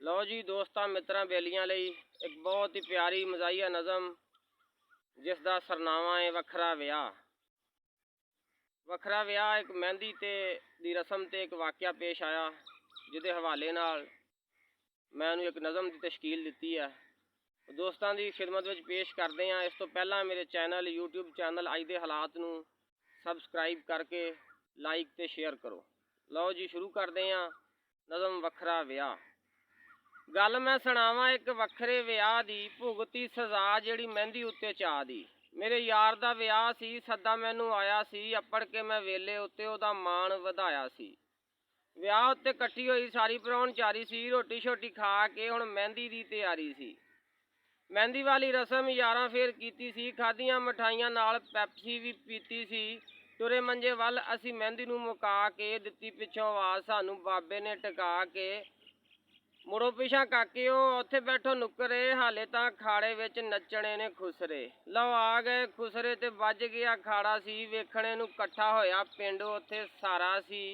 लो जी दोस्तां मित्रां बेलियां लई एक बहुत ही प्यारी मज़ाहिया नज़म जिसका सरनामा है वखरा विआह। वखरा विआह एक मेहंदी दी रस्म ते एक वाक़या पेश आया जिहदे हवाले नाल मैं एक नज़म की तश्कील दी है। दोस्तों की खिदमत में पेश करते हैं। इस तो पहला मेरे चैनल यूट्यूब चैनल अज के हालात नूं सबसक्राइब करके लाइक ते शेयर करो। लो जी शुरू करते हैं नज़म वखरा विआह। गल मैं सुनावां एक वखरे विआह दी भुगती सज़ा जिहड़ी मेहंदी उत्ते चाह दी। मेरे यार दा विआह सी, सद्दा मैनू आया सी, अप्पड़ के मैं वेले उत्ते ओहदा मान वधाया सी। विआह उत्ते कट्ठी होई सारी परौणचारी सी, रोटी शोटी खा के हुण मेहंदी दी तैयारी सी। मेहंदी वाली रस्म यारां फेर कीती सी, खादियां मठाइयां नाल पैप्सी भी पीती सी। तुरे मंजे वल असी मेहंदी नूं मुका के दित्ती पिछों आवाज़ सानू बाबे ने टका के, मुड़ो पिछा काकिओ उत्थे बैठो नुकरे, हाले तां खाड़े विच नच्चणे ने खुसरे। लो आ गए खुसरे ते वज गया खाड़ा सी, वेखणे नूं कट्ठा होया पिंड उत्थे सारा सी।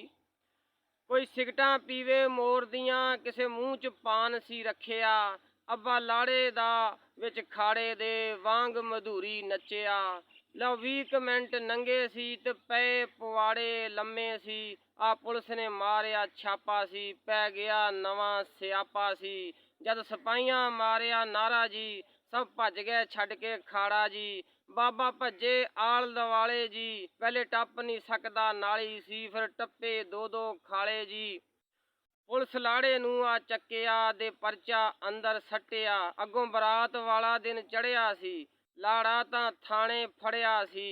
कोई सिगटां पीवे मोर दियां, किसे मूँह च पान सी रखिया, अब्बा लाड़े दा विच खाड़े दे वांग मधूरी नच्चिया। लो 20 मिंट नंगे सी ते पे पवाड़े लम्मे सी, आ पुलिस ने मारिया छापा सी, पै गया नवां स्यापा सी। जद सिपाहियां मारिया नारा जी, सब भज गए छड्ड के खाड़ा जी। बाबा भज्जे आल दवाले जी, पहले टप नहीं सकदा नाली सी, फिर टप्पे दो खाले जी। पुलिस लाड़े नूं आ चक्किया दे परचा अंदर सट्टिया, अगों बरात वाला दिन चढ़िया सी, लाड़ा तां थाने फड़िया सी।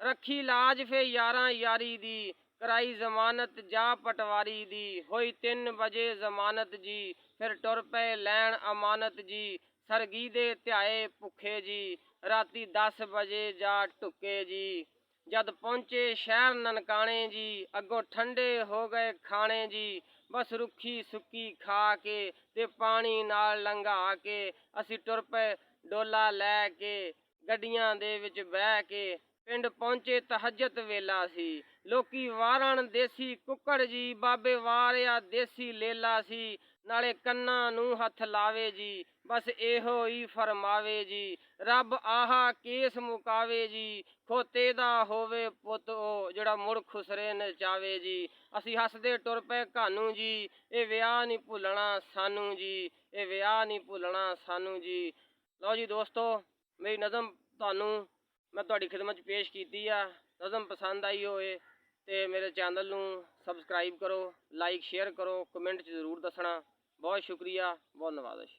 रखी लाज फे यारां यारी दी, कराई जमानत जा पटवारी दी। होई 3 बजे जमानत जी, फिर टुर पे लैन अमानत जी। सरगी दे ध्याए भुखे जी, राती 10 बजे जा टुके जी। जद पहुंचे शहर ननकाने जी, अगों ठंडे हो गए खाने जी। बस रुखी सुक्की खा के ते पानी नाल लंघा के, असी टुर पे डोला लै के गड्डियां दे विच बह के। पिंड पहुंचे तहज्जत वेला सी, लोकी वारण देसी कुक्कड़ जी, बाबे वारिया देसी लेला सी। नाले कन्नां नूं हथ लावे जी, बस एहो ही फरमावे जी, रब आहा केस मुकावे जी। खोते दा होवे पुत ओ जिहड़ा मुड़ खुसरे नचावे जी। असी हसदे टुर पे कानू जी, ये विआह नहीं भुलना सानू जी, ये विआह नहीं भुलना सानू जी। लो जी दोस्तों मेरी नज़म तुहानू मैं तुहाडी खिदमत पेश की है। नज़म पसंद आई होए तो मेरे चैनल नूं सबसक्राइब करो, लाइक शेयर करो, कमेंट जरूर दसना। बहुत शुक्रिया, बहुत नवाज़िश।